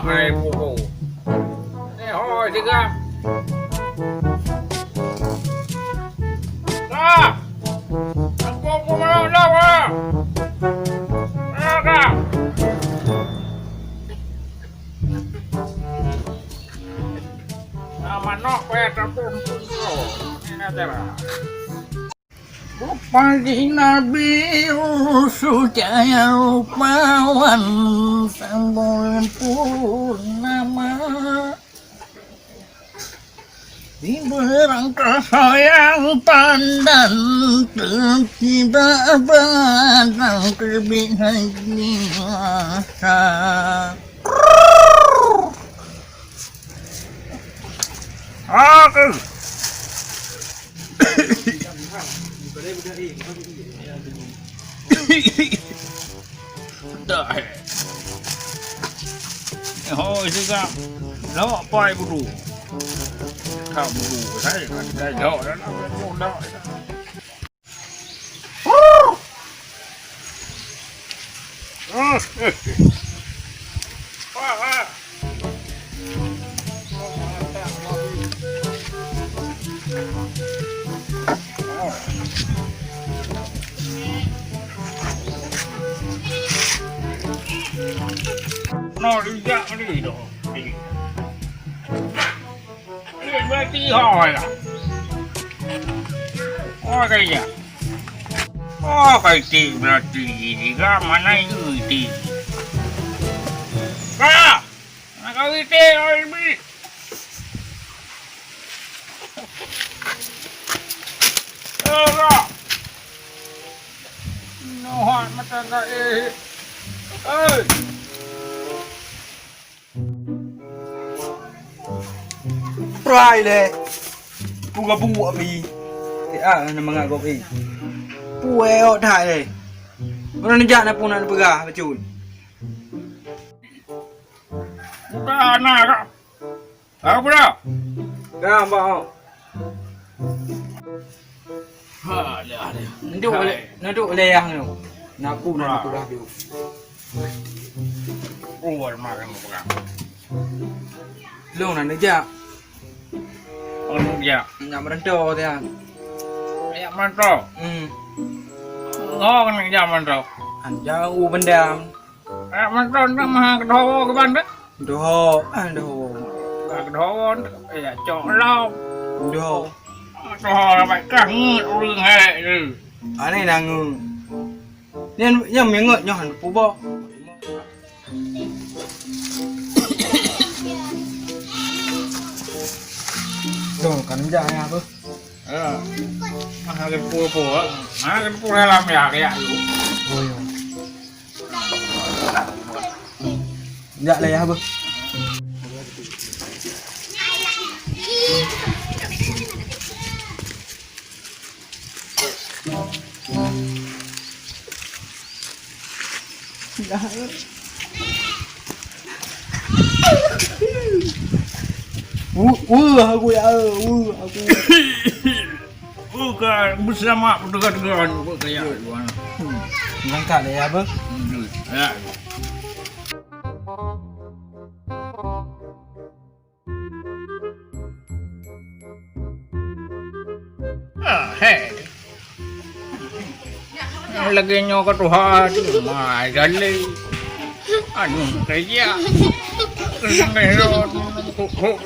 hai buku. Hoi juga. Nah, aku mau dah. Nah, manok tapun. Ini ada. Pagi Nabi Sujaya Rupawan Sambulan Purnama di berang sayang pandan tiba badang kebihan masa aku dah hoi juga lo pai buru kau buru saya kan dah jauh dah dah nó đi dạo đi đồ đi tí hỏi à có cái gì có cái tìm là gì ra mà nay người tìm ra nó có cái tê rồi đi ra nó hoàn mất rồi ơi Prai le bunga bunga mi na mga gopi pueo thai le orang ni na pun na pegah bacun buka anak apa dah gambar ha ya Nanduk le yang tu naku na pegah dia keluar makan buka lu na ja orang ya nak merentau dia ya mantap ngon yang zaman tu anja u bendam mantap nak mah kedowo ke bandar doh kedowo ya cok lau doh cho mày căng rừng hệ anh này là ngư nên miếng ngợi nhỏ hẳn phú bo rồi cắn da nha bơ cái pua này làm nhà cái ạ ôi dạ này ha bơ aku ya aku bukan bersama dengan kayak ngangkat ya bơ ya hey lagi nyoka Tuhan mai gali anu kayak kok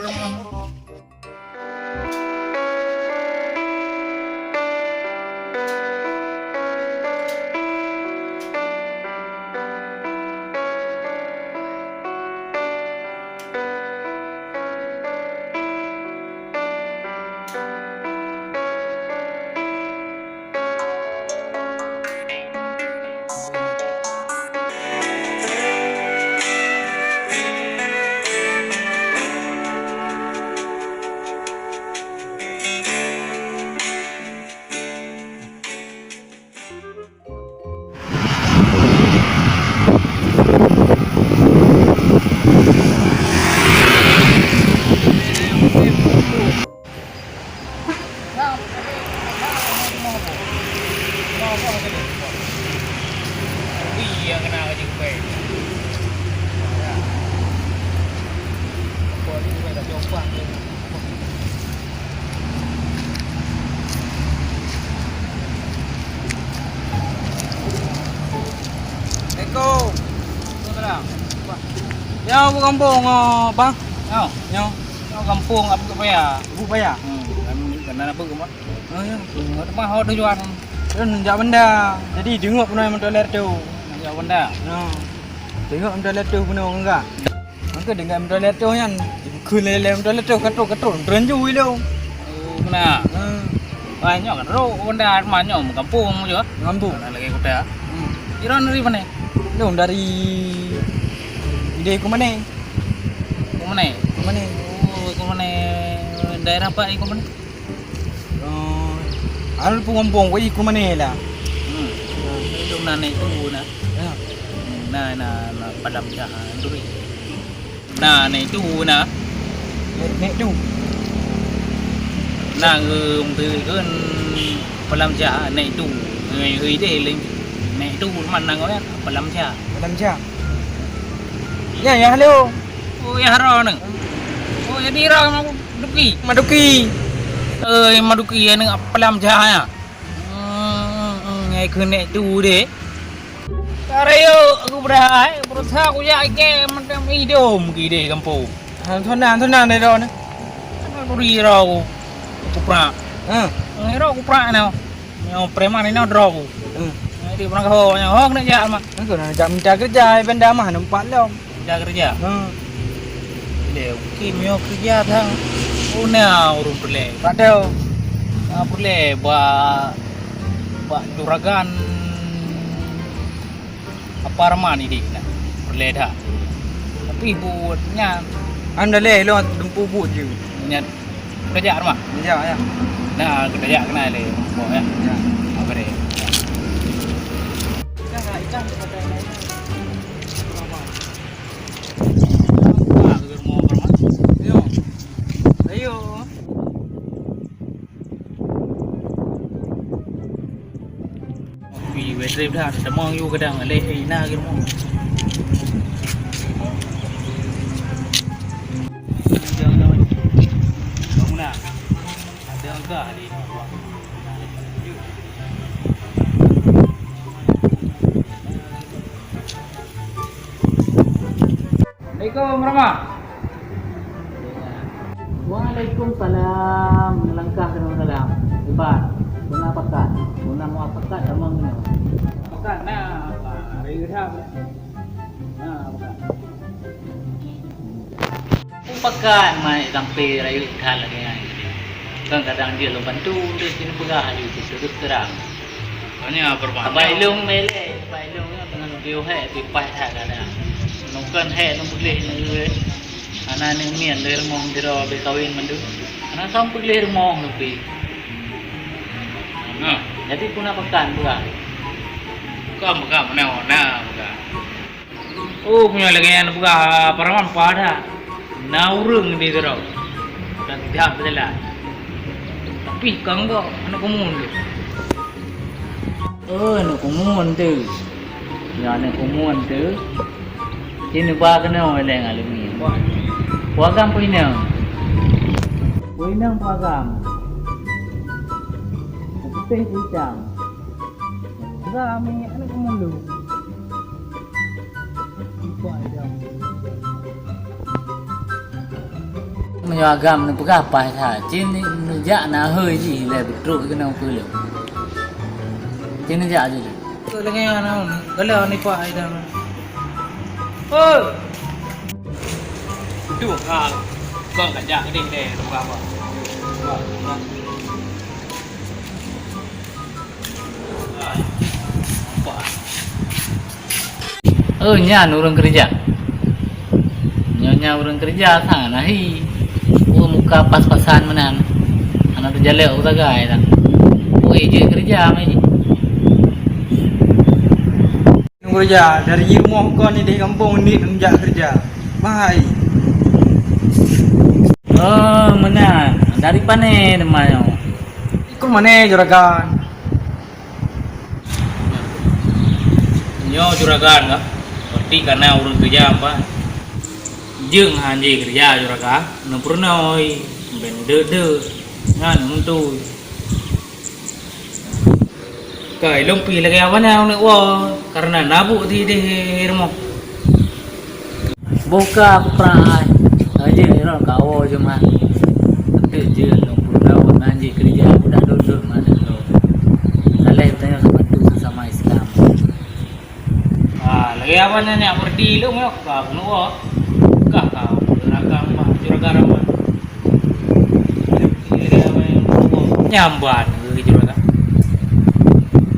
Ya aku kampung bang. Yo, Yo, kampung apa ke ya? bu bayar. Kan apa ke mah? Oh ya. Mah ho tujuan. Dan jak benda. Jadi dengar pun yang toilet tu. Ya benda. No. Dengar toilet tu pun enggak. Maka dengar toilet tu kan. Kulele toilet tu katrol renju itu. Mana? Banyak kan ro benda banyak kampung juga. Kampung. Lagi kota. Iron dari mana? Dong dari ide ku mana? Ke mana? Ku mana? Oh, ke mana? Daerah apa ke mana? Anu pun kampung ku mana lah. Itu nane itu na. Ya. Na padam jahan duri. Nah, itu na. Nek tu. Nah, từ cái padam jahan itu. Người để lên. Nek itu mana ngau ya? Padam jahan. Dalam jam. Ya, ya hello. Oh, ya haro nang. Oh, jadi ra duki. Maduki. Maduki ya nang padam jahan ya. Ngày cứ nek tu deh. Karyo aku berhai, berusaha aku ya ke macam idom gede kampung. Thon nan đây rồi nè. Aku riro aku pra. Riro aku pra nào. Yang preman ini drog. Di pernah kau yang hok nak jalan mak. Nó còn chậm trả kerja benda mah nampak đâu. Jaga kerja. Dia kimio kerja thang. Una urun perle. Padahal Perle ba juragan apa ramani dik nak. Perle dah. Tapi buatnya anda le lo dempu bu je. nyat kerja mak. Ya ya. Nah, kerja kena le. Oh ya. Ya. Apa deh? Yo. Ayo. Vì về đêm ra sẽ mong vô cái đằng ở đây thì na cái đúng không? Đường thôi. Đúng nào. Đường cả đi. Assalamualaikum Rama. Waalaikumsalam. Langkah ke dalam. Ibat. Guna pakat. Guna mau pakat sama guna. Pakat nah. Hari dah. Nah, pakat. Pakat mai sampai rayu than lagi ai. Kadang-kadang dia lu bantu dia sini pegah hari itu terus terang. Banyak berbanyak. Bailung mele, bailungnya dengan view hai pipai thak ada. Nungkan hai nung boleh ni. Anak ni mian ler mong diro be kawin mandu. Anak sam ler mong lupi. Jadi puna pekan pula. Buka mana. Oh punya lagi yang buka paraman pada. Naurung di diro. Dan tidak berjalan. Tapi kanggo anak kumun tu. Anak kumun tu. Ya anak kumun tu. Ini ba kena oleh ngalih ni. Wagam puinang. Puinang wagam. Putih hitam. Kami anak kemulu. Menyagam ni berapa sah? Cini nejak nak hơi gì là bị trội cái nào cứ liệu. Cini nejak je. Cái lagi anak ni, kalau ni pak ada. Oi. Itu kau kerja ni deh, berapa? Nya orang kerja. Nyonya orang kerja sana hi. Muka pas-pasan mana. Anak tu jalek udah gay dah. Je kerja mai. Kerja dari rumah kau ni di kampung ni kerja kerja. Bahai. Mana? Dari pane namanya. Kau mana juragan? Nyo juragan kah? Berarti karena urus kerja apa? Jeng hanji kerja juragan. Nempurnoi bende ngan untuk. Kai lompi lagi apa ni? Karena nabu di rumah. Buka aku pernah aja ni orang kau cuma tapi je long anjing kerja budak duduk mana lo. Saleh tanya sama Islam. Lagi apa ni berdi lu mau kau nuo. Kah kau rakam mah juragaram mah. Nyamban ke juragan.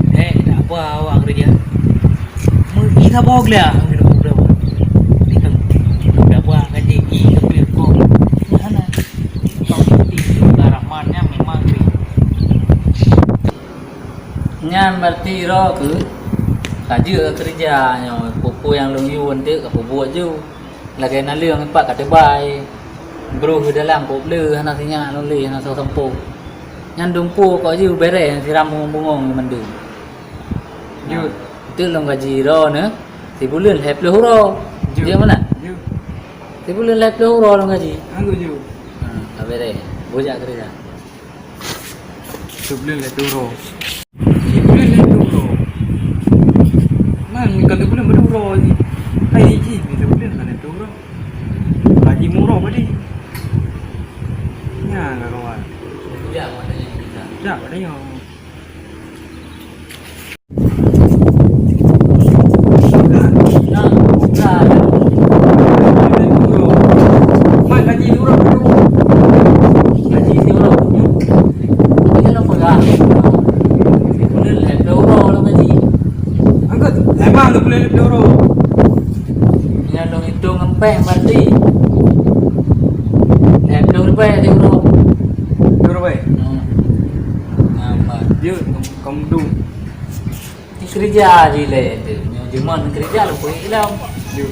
Tak apa awak kerja. Mungkin tak boleh nyan berarti ro ke kaje kerja nyo pupu yang lung yun tu ke pupu ju lagi na lương pak ka te bai bro dalam pop le hana sinya lo le hana so sampo nyan dumpu ko ju bere siram bungong mandu ju tu long gaji ro ne si bulan hep le ro je mana ju si bulan hep le ro long gaji anggo ju ka bere boja kerja sebulan le ro man kalau bulan berduro ni ai ji bila bulan mana berduro gaji murah padi nya lah kawan ya mana yang bisa ya ada yang nah bukan man gaji murah berduro gaji murah ini lo pegang bulan le ro lo gaji angkat emang tu bulan berduro yang dong hitung empeng berarti rupiah dia bro berduro baik nampak dia kamu dum kerja je le tu cuma kerja lu pun hilang dia